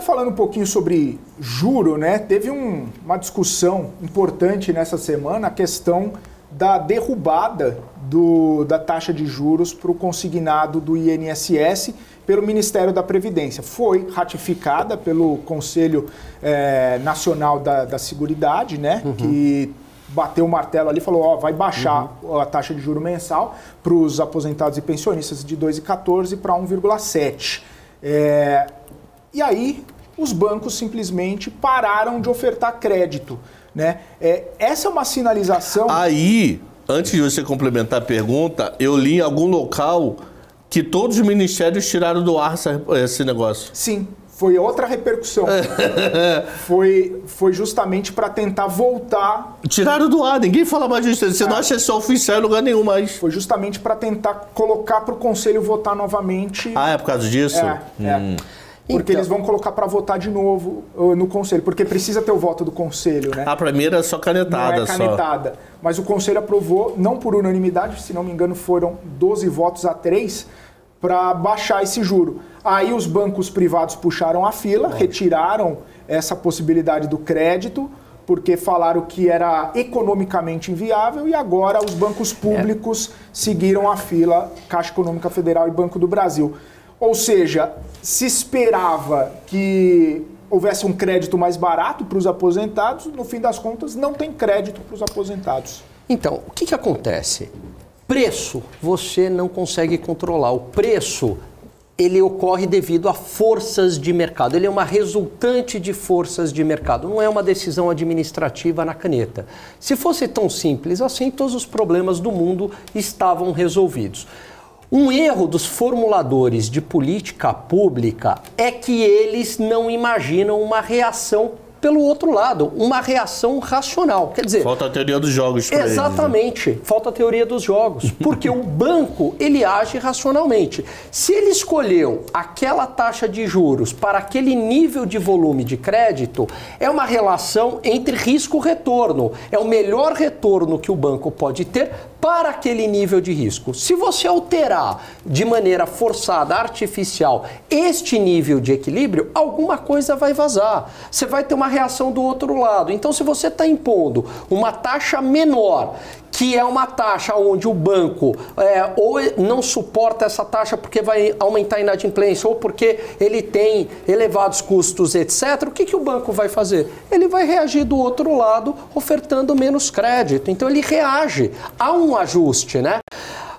falando um pouquinho sobre juro, né? Teve uma discussão importante nessa semana, a questão da derrubada da taxa de juros para o consignado do INSS pelo Ministério da Previdência. Foi ratificada pelo Conselho Nacional da Seguridade, né? Que bateu o martelo ali e falou, vai baixar a taxa de juro mensal para os aposentados e pensionistas de 2,14 para 1,7. E aí os bancos simplesmente pararam de ofertar crédito, né? Essa é uma sinalização... Aí, antes de você complementar a pergunta, eu li em algum local que todos os ministérios tiraram do ar esse negócio. Sim, foi outra repercussão. Foi justamente para tentar voltar... Tiraram do ar, ninguém fala mais disso. Você não acha isso oficial em lugar nenhum mais. Foi justamente para tentar colocar para o Conselho votar novamente. Ah, é por causa disso? Porque eles vão colocar para votar de novo no Conselho, porque precisa ter o voto do Conselho, né? A primeira é só canetada. Não é canetada. Mas o Conselho aprovou, não por unanimidade, se não me engano foram 12 votos a 3, para baixar esse juro. Aí os bancos privados puxaram a fila, retiraram essa possibilidade do crédito, porque falaram que era economicamente inviável, e agora os bancos públicos seguiram a fila, Caixa Econômica Federal e Banco do Brasil. Ou seja, se esperava que houvesse um crédito mais barato para os aposentados, no fim das contas não tem crédito para os aposentados. Então, o que acontece? Preço, você não consegue controlar. O preço, ele ocorre devido a forças de mercado. Ele é uma resultante de forças de mercado. Não é uma decisão administrativa na caneta. Se fosse tão simples assim, todos os problemas do mundo estavam resolvidos. Um erro dos formuladores de política pública é que eles não imaginam uma reação pelo outro lado, uma reação racional. Quer dizer... Falta a teoria dos jogos. Exatamente, falta a teoria dos jogos. Porque o banco, ele age racionalmente. Se ele escolheu aquela taxa de juros para aquele nível de volume de crédito, é uma relação entre risco-retorno. É o melhor retorno que o banco pode ter para aquele nível de risco. Se você alterar de maneira forçada, artificial, este nível de equilíbrio, alguma coisa vai vazar. Você vai ter uma reação do outro lado. Então, se você está impondo uma taxa menor, que é uma taxa onde o banco ou não suporta essa taxa porque vai aumentar a inadimplência ou porque ele tem elevados custos, etc., o que o banco vai fazer? Ele vai reagir do outro lado ofertando menos crédito. Então ele reage. Há um ajuste, né?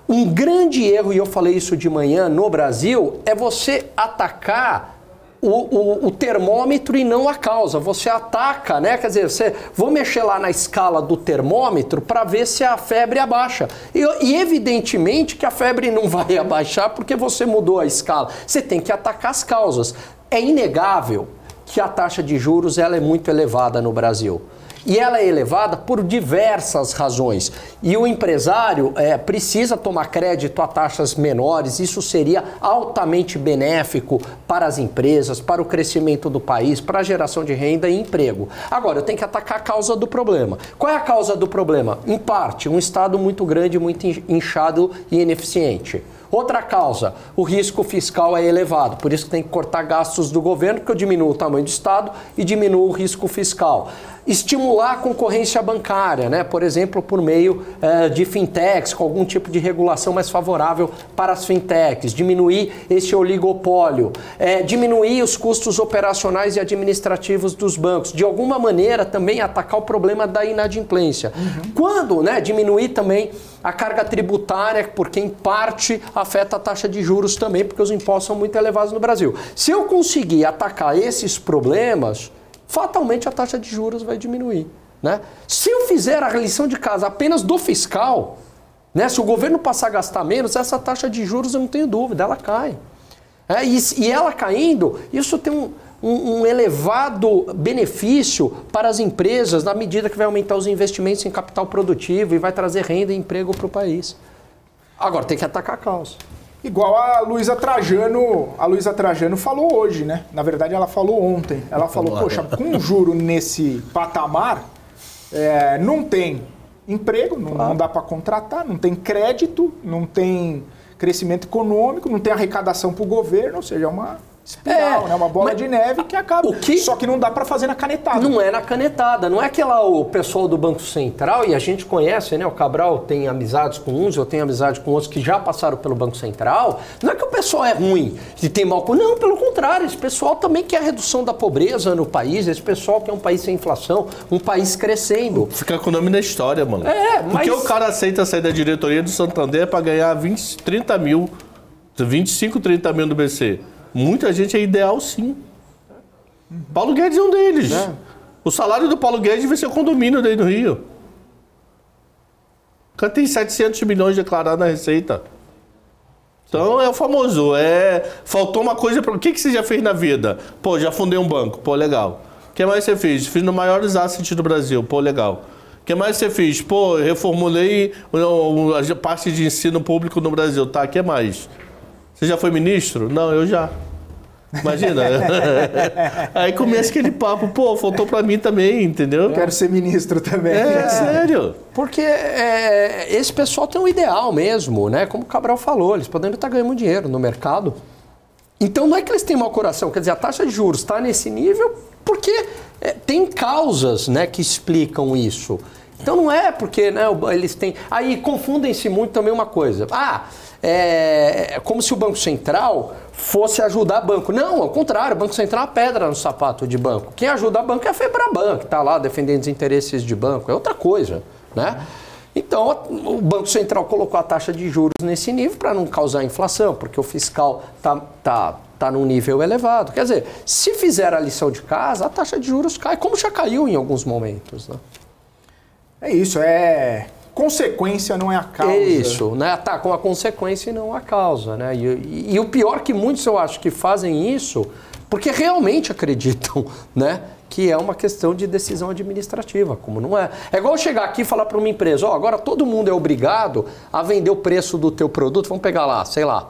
Um grande erro, e eu falei isso de manhã no Brasil, é você atacar o termômetro e não a causa. Você ataca, né? Quer dizer, vou mexer lá na escala do termômetro para ver se a febre abaixa. E evidentemente que a febre não vai abaixar porque você mudou a escala. Você tem que atacar as causas. É inegável que a taxa de juros ela é muito elevada no Brasil. E ela é elevada por diversas razões. E o empresário precisa tomar crédito a taxas menores. Isso seria altamente benéfico para as empresas, para o crescimento do país, para a geração de renda e emprego. Agora, eu tenho que atacar a causa do problema. Qual é a causa do problema? Em parte, um Estado muito grande, muito inchado e ineficiente. Outra causa, o risco fiscal é elevado, por isso que tem que cortar gastos do governo, porque eu diminuo o tamanho do Estado e diminuo o risco fiscal. Estimular a concorrência bancária, né? Por exemplo, por meio de fintechs, com algum tipo de regulação mais favorável para as fintechs, diminuir esse oligopólio, diminuir os custos operacionais e administrativos dos bancos, de alguma maneira também atacar o problema da inadimplência. Quando, né, diminuir também a carga tributária, porque em parte afeta a taxa de juros também, porque os impostos são muito elevados no Brasil. Se eu conseguir atacar esses problemas, fatalmente a taxa de juros vai diminuir, né? Se eu fizer a lição de casa apenas do fiscal, né, se o governo passar a gastar menos, essa taxa de juros, eu não tenho dúvida, ela cai. E ela caindo, isso tem um elevado benefício para as empresas na medida que vai aumentar os investimentos em capital produtivo e vai trazer renda e emprego para o país. Agora, tem que atacar a causa. Igual a Luísa Trajano falou hoje, né? Na verdade, ela falou ontem. Ela falou, poxa, com juro nesse patamar, não tem emprego, não dá para contratar, não tem crédito, não tem crescimento econômico, não tem arrecadação para o governo, ou seja, é uma espiral, né? Uma bola de neve que acaba. Só que não dá para fazer na canetada. Não é na canetada. Não é que lá o pessoal do Banco Central, e a gente conhece, né? O Cabral tem amizades com uns, eu tenho amizade com outros que já passaram pelo Banco Central. Não é que o pessoal é ruim, que tem mal com... Não, pelo contrário. Esse pessoal também quer a redução da pobreza no país. Esse pessoal quer um país sem inflação, um país crescendo. Fica com o nome na história, mano. Porque o cara aceita sair da diretoria do Santander para ganhar 30 mil, 25, 30 mil do BC. Muita gente é ideal, sim. Paulo Guedes é um deles. O salário do Paulo Guedes vai ser o condomínio daí no Rio. O cara tem 700 milhões declarados na Receita. Então é o famoso. Faltou uma coisa. O que você já fez na vida? Pô, já fundei um banco. Pô, legal. O que mais você fez? Fiz no maiores assets do Brasil. Pô, legal. O que mais você fez? Pô, reformulei a parte de ensino público no Brasil. Tá, o que mais? Você já foi ministro? Não, eu já. Imagina. Aí começa aquele papo, pô, faltou pra mim também, entendeu? Quero ser ministro também. Sério. Porque esse pessoal tem um ideal mesmo, né? Como o Cabral falou, eles podem estar ganhando dinheiro no mercado. Então não é que eles têm mau coração, quer dizer, a taxa de juros está nesse nível porque tem causas, né, que explicam isso. Então não é porque, né, eles têm... Aí confundem-se muito também uma coisa. Como se o Banco Central fosse ajudar banco. Não, ao contrário, o Banco Central é uma pedra no sapato de banco. Quem ajuda banco é a Febraban, que está lá defendendo os interesses de banco. É outra coisa, né? Então, o Banco Central colocou a taxa de juros nesse nível para não causar inflação, porque o fiscal tá num nível elevado. Quer dizer, se fizer a lição de casa, a taxa de juros cai, como já caiu em alguns momentos, né? É isso, consequência não é a causa. É isso, né? Tá com a consequência e não a causa, né? E o pior que muitos eu acho que fazem isso porque realmente acreditam, né, que é uma questão de decisão administrativa, como não é. É igual chegar aqui e falar para uma empresa, agora todo mundo é obrigado a vender o preço do teu produto, vamos pegar lá, sei lá,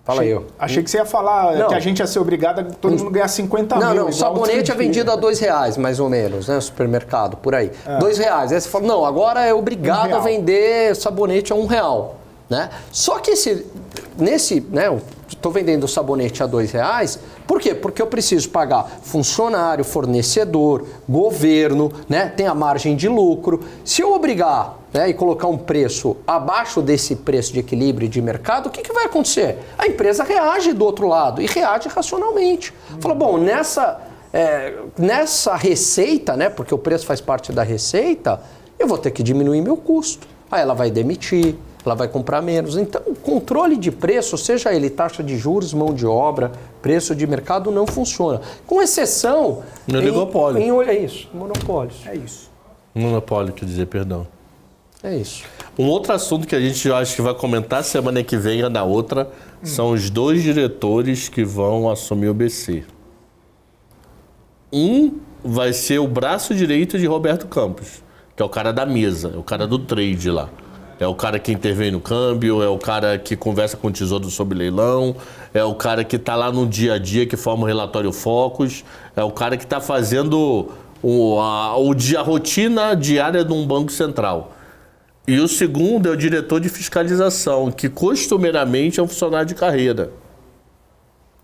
Fala aí. Achei que você ia falar que a gente ia ser obrigado a todo mundo ganhar 50 mil. Não, sabonete é vendido a R$2, mais ou menos, né? No supermercado, por aí. R$2. Aí você fala, não, agora é obrigado a vender sabonete a R$1, né? Só que estou vendendo sabonete a R$2, por quê? Porque eu preciso pagar funcionário, fornecedor, governo, né? Tem a margem de lucro. Se eu obrigar, né, e colocar um preço abaixo desse preço de equilíbrio de mercado, o que vai acontecer? A empresa reage do outro lado e reage racionalmente. Fala, bom, nessa receita, né, porque o preço faz parte da receita, eu vou ter que diminuir meu custo. Aí ela vai demitir, ela vai comprar menos. Então, o controle de preço, seja ele taxa de juros, mão de obra, preço de mercado, não funciona. Com exceção... Monopólio. É isso, monopólios. É isso. Monopólio, quer dizer, perdão. É isso. Um outro assunto que a gente acho que vai comentar semana que vem ou na outra são os 2 diretores que vão assumir o BC. Um vai ser o braço direito de Roberto Campos, que é o cara da mesa, é o cara do trade lá. É o cara que intervém no câmbio, é o cara que conversa com o Tesouro sobre leilão, é o cara que está lá no dia a dia, que forma o relatório Focus, é o cara que está fazendo a rotina diária de um banco central. E o segundo é o diretor de fiscalização, que costumeiramente é um funcionário de carreira,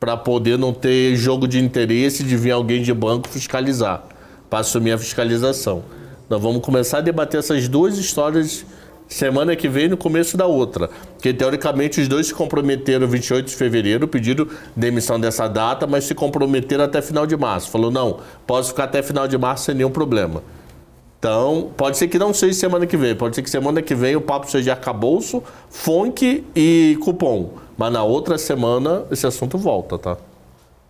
para poder não ter jogo de interesse de vir alguém de banco fiscalizar, para assumir a fiscalização. Nós vamos começar a debater essas 2 histórias semana que vem, no começo da outra. Porque, teoricamente, os 2 se comprometeram 28 de fevereiro, pediram demissão dessa data, mas se comprometeram até final de março. Falou, não, posso ficar até final de março sem nenhum problema. Então, pode ser que não seja semana que vem, pode ser que semana que vem o papo seja arcabouço, FONC e cupom. Mas na outra semana esse assunto volta, tá?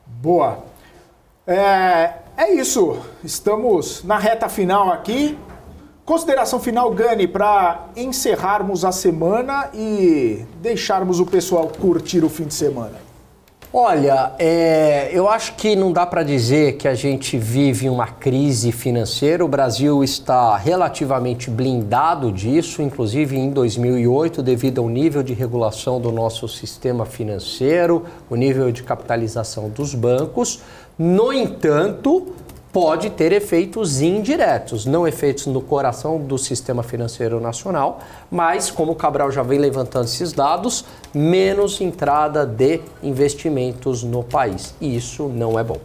Boa. É isso. Estamos na reta final aqui. Consideração final, Gani, para encerrarmos a semana e deixarmos o pessoal curtir o fim de semana. Olha, eu acho que não dá para dizer que a gente vive uma crise financeira. O Brasil está relativamente blindado disso, inclusive em 2008, devido ao nível de regulação do nosso sistema financeiro, o nível de capitalização dos bancos. No entanto, pode ter efeitos indiretos, não efeitos no coração do sistema financeiro nacional, mas, como o Cabral já vem levantando esses dados, menos entrada de investimentos no país. E isso não é bom.